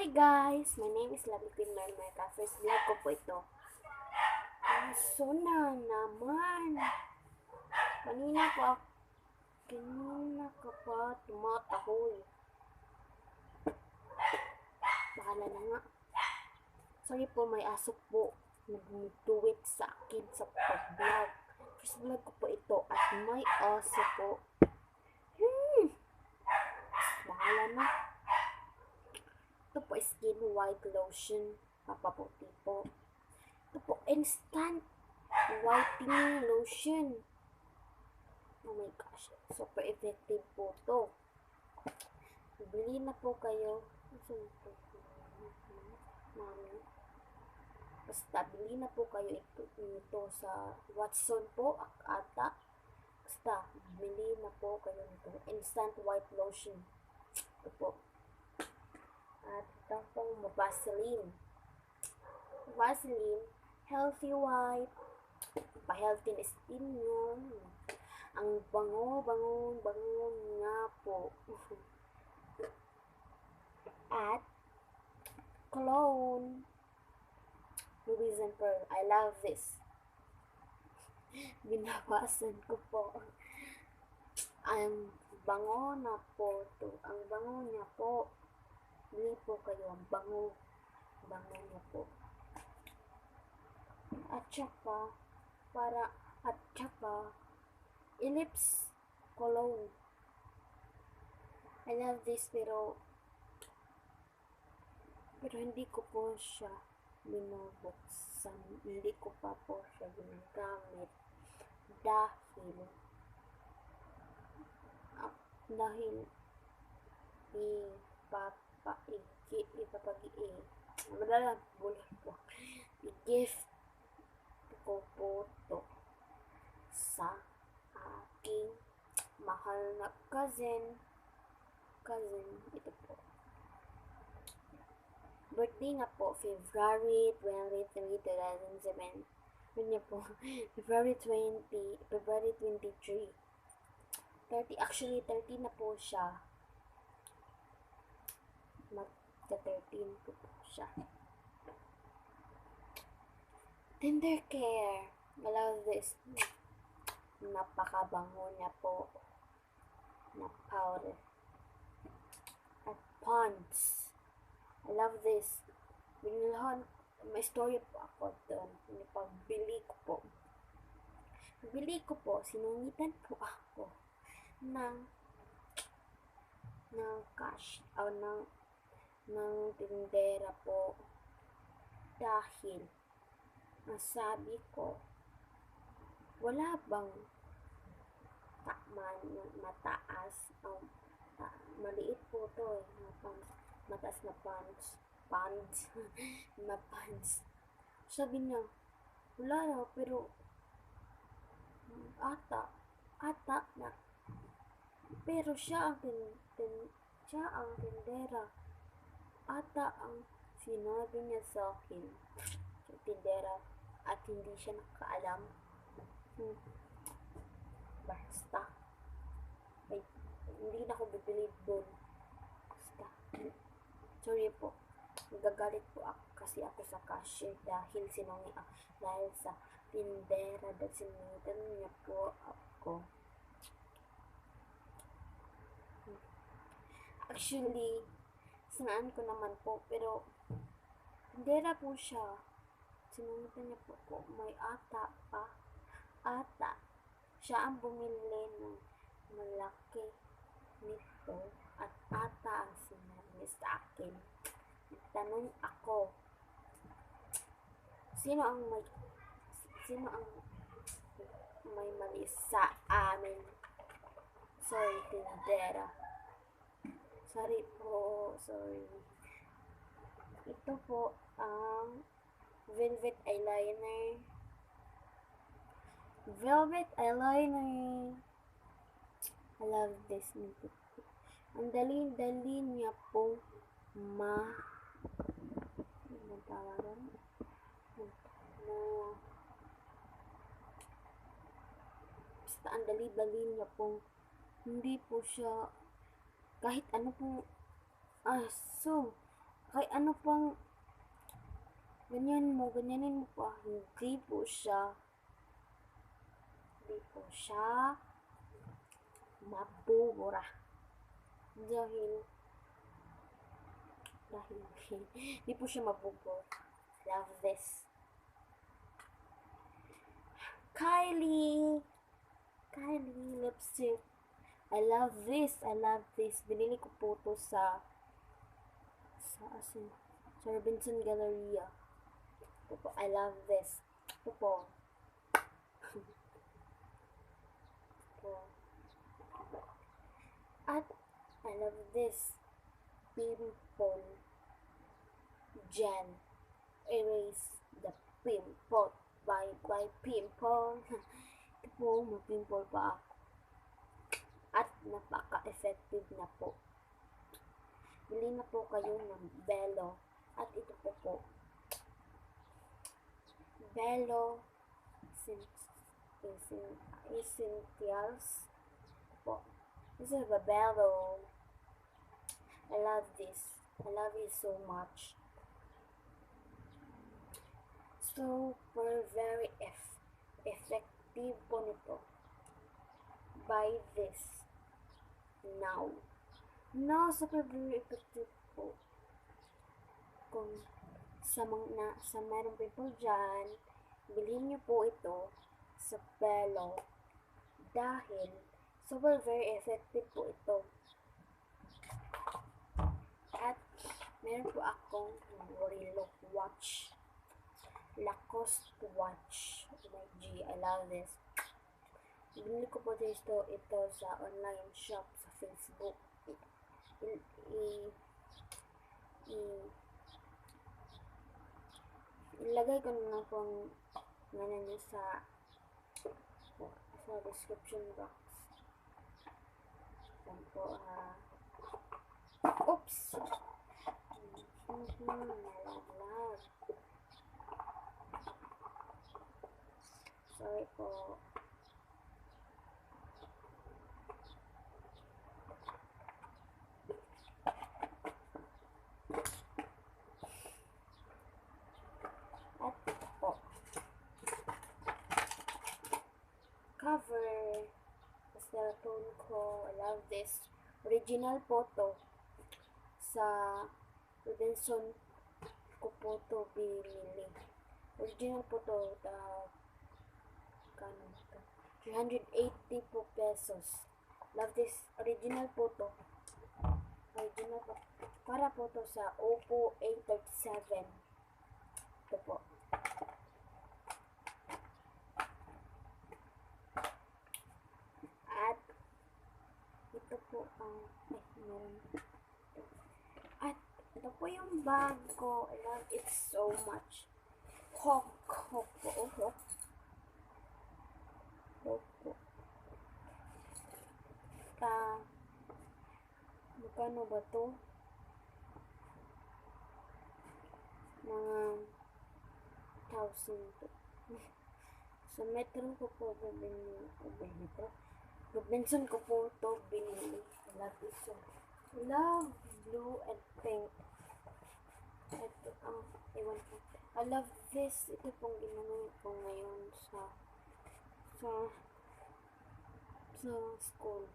Hi guys! My name is Lovely Queen Mermeka. First vlog ko po ito. Aso na naman! Kanina ka pa tumatahoy. Bahala na nga. Sorry po, may aso po. Nagmutuwit sa akin sa pag-vlog. First vlog ko po ito at may aso po. Bahala na. Ito po skin white lotion. Papaputi po. Ito po instant whitening lotion. Oh my gosh. Super effective po to. Bili na po kayo. Mami. Basta bili na po kayo ito sa Watson po. Ata. Basta bili na po kayo nito. Instant white lotion. Ito po. At ito pong Vaseline. Vaseline, healthy white. Pa-healthy na skin nyo. Ang bango nga po. At cologne. Louise and Pearl. I love this. Binawasan ko po. Ang bango na po to. Ang bango niya po. Bili po kayo. Ang bango. Bango niya po. At saka, Ellipse cologne. I love this pero hindi ko po siya binubuksan. Hindi ko pa po siya ginagamit dahil i-gift ko po to sa aking mahal na cousin, ito po. Birthday na po, February 23, 2007. Yun po, February 23. 30 na po siya. Magka-13 po siya. Tender Care. I love this. Napakabango niya po na powder. At Pond's. I love this. Binilhan, may story po ako doon. Pagbili ko po, sinungitan po ako ng cash o ng tindera po dahil nasabi ko, wala bang mataas maliit po to mataas na pants na pants. Sabi niya, wala raw, pero ata na, pero siya ang tindera, ata ang sinabi niya sa akin, tindera, at hindi siya nakaalam. Basta hindi na ako bibili doon. Basta sorry po, nagagalit po ako kasi ako sa cashier dahil dahil sa tindera, dahil sinungitan niya po ako. Actually, sinaan ko naman po, pero tindera po siya. Sinungitan niya po, may ata. Siya ang bumili ng malaki nito at ata ang sinabi sa akin. Tanong ako, sino ang may mali sa amin? Sorry, tindera. Sorry. Ito po ang velvet eyeliner. I love this. Ang dali niya po basta ang dali niya po. Hindi po siya kahit ano po aso. Kay ano pang, ganyanin mo pa. Hindi po siya mabubura. Dahil, hindi po siya mabubura. Love this. Kylie lipstick. I love this. Binili ko po to sa Robinson Galleria. Ito po, I love this. Ito po. At I love this. Pimple gel. Erase the pimple. Bye pimple. Ito po, mag-pimple pa ako. At napaka-effective na po. Bili na po kayo ng Bello. At ito po. Bello Essentials po. This is the Bello. I love this. I love it so much. So, very effective po nito. Buy this now. No, super very effective po. Kung sa mayroong people dyan, bilhin niyo po ito sa Bello dahil super very effective po ito. At meron po akong Relook watch. Lacoste watch. OMG, I love this. Binili ko po ito sa online shop sa Facebook. Ilagay ko na lang pong ngayon niya sa description box. Yan po, oops! Nalaglag. Sorry po. Cover sa cellphone ko. I love this. Original photo sa Robinson ko po to binili. Original photo, kano ito? 380 po pesos. Love this. Original photo. Para po to sa Oppo A37. Ito po. Ito po ang At ito po yung bag ko. I love it so much. Hok po. Magkano ba to? Mga 1,000 to. Sa Metro ko po binili. Robinson ko po ito binili. I love it so. I love blue and pink. Ito ewan ko. I love this. Ito pong ginamit ko ngayon sa school.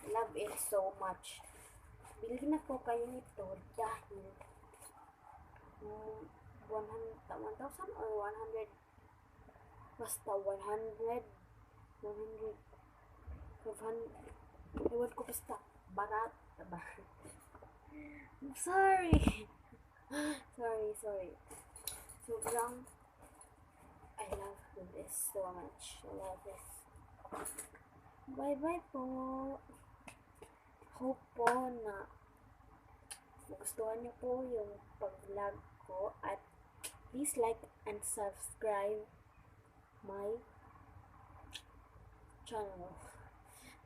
I love it so much. Bili na po kayo nito dahil 1,000 or 100, basta 100, 500, ewan ko, basta barat. Sorry. Sobrang I love this so much. I love this. Bye po. Hope po na gustuhan niyo po yung pag-vlog ko at please like and subscribe my channel.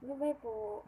Bye po.